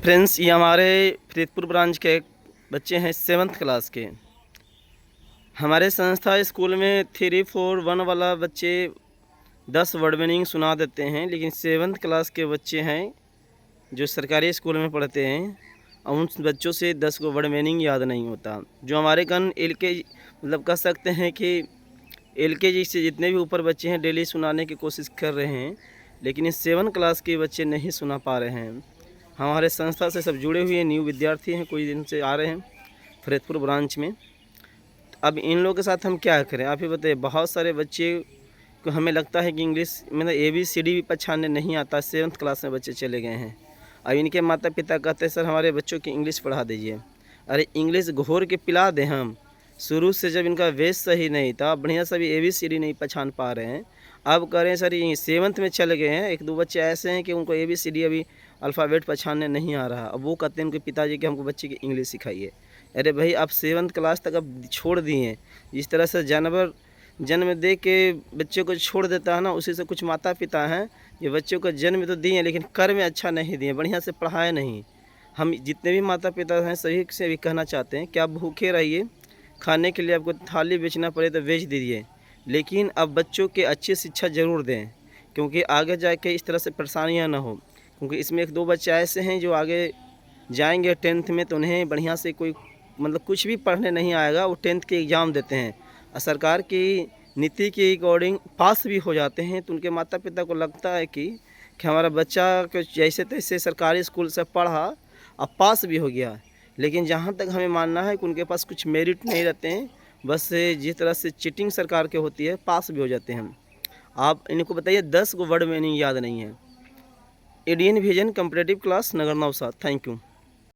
Friends, ये हमारे Faridpur branch के बच्चे हैं 7th क्लास के। हमारे संस्था स्कूल में 3-4-1 वाला बच्चे 10 वर्ड मीनिंग सुना देते हैं, लेकिन 7th क्लास के बच्चे हैं जो सरकारी स्कूल में पढ़ते हैं और उन बच्चों से 10 को वर्ड मीनिंग याद नहीं होता। जो हमारे कन LKG मतलब कह सकते हैं कि LKG से जितने भी ऊपर बच्चे हैं डेली सुनाने की कोशिश कर रहे हैं, लेकिन इस 7 क्लास के बच्चे नहीं सुना पा रहे हैं। हमारे संस्था से सब जुड़े हुए न्यू विद्यार्थी हैं, कोई दिन से आ रहे हैं फरीदपुर ब्रांच में। अब इन लोगों के साथ हम क्या करें, आप ही बताइए। बहुत सारे बच्चे को हमें लगता है कि इंग्लिश मतलब ABCD भी पहचानने नहीं आता। 7th क्लास में बच्चे चले गए हैं। अब इनके माता पिता कहते हैं सर हमारे बच्चों की इंग्लिश पढ़ा दीजिए। अरे इंग्लिश घोर के पिला दें हम। शुरू से जब इनका बेस सही नहीं था, बढ़िया से भी ABCD नहीं पहचान पा रहे हैं। अब कह रहे हैं सर ये 7th में चले गए हैं। 1-2 बच्चे ऐसे हैं कि उनको ABCD अभी अल्फ़ाबेट पहचानने नहीं आ रहा। अब वो कहते हैं उनके पिताजी कि हमको बच्चे की इंग्लिश सिखाइए। अरे भाई, आप 7th क्लास तक अब छोड़ दिए। जिस तरह से जानवर जन्म दे के बच्चे को छोड़ देता है ना, उसी से कुछ माता पिता हैं ये बच्चों को जन्म तो दिए लेकिन कर में अच्छा नहीं दिए, बढ़िया से पढ़ाए नहीं। हम जितने भी माता पिता हैं सभी से भी कहना चाहते हैं कि आप भूखे रहिए, खाने के लिए आपको थाली बेचना पड़े तो बेच दीजिए, लेकिन अब बच्चों के अच्छी शिक्षा ज़रूर दें, क्योंकि आगे जाके इस तरह से परेशानियां ना हो। क्योंकि इसमें 1-2 बच्चे ऐसे हैं जो आगे जाएंगे 10th में तो उन्हें बढ़िया से कोई मतलब कुछ भी पढ़ने नहीं आएगा। वो 10th के एग्ज़ाम देते हैं और सरकार की नीति के अकॉर्डिंग पास भी हो जाते हैं, तो उनके माता पिता को लगता है कि हमारा बच्चा को जैसे तैसे सरकारी स्कूल से पढ़ा और पास भी हो गया। लेकिन जहाँ तक हमें मानना है कि उनके पास कुछ मेरिट नहीं रहते हैं, बस जिस तरह से चीटिंग सरकार की होती है पास भी हो जाते हैं। आप इनको बताइए 10 को वर्ड मीनिंग याद नहीं है। ADN विजन कम्परेटिव क्लास नगर नौसा। Thank you.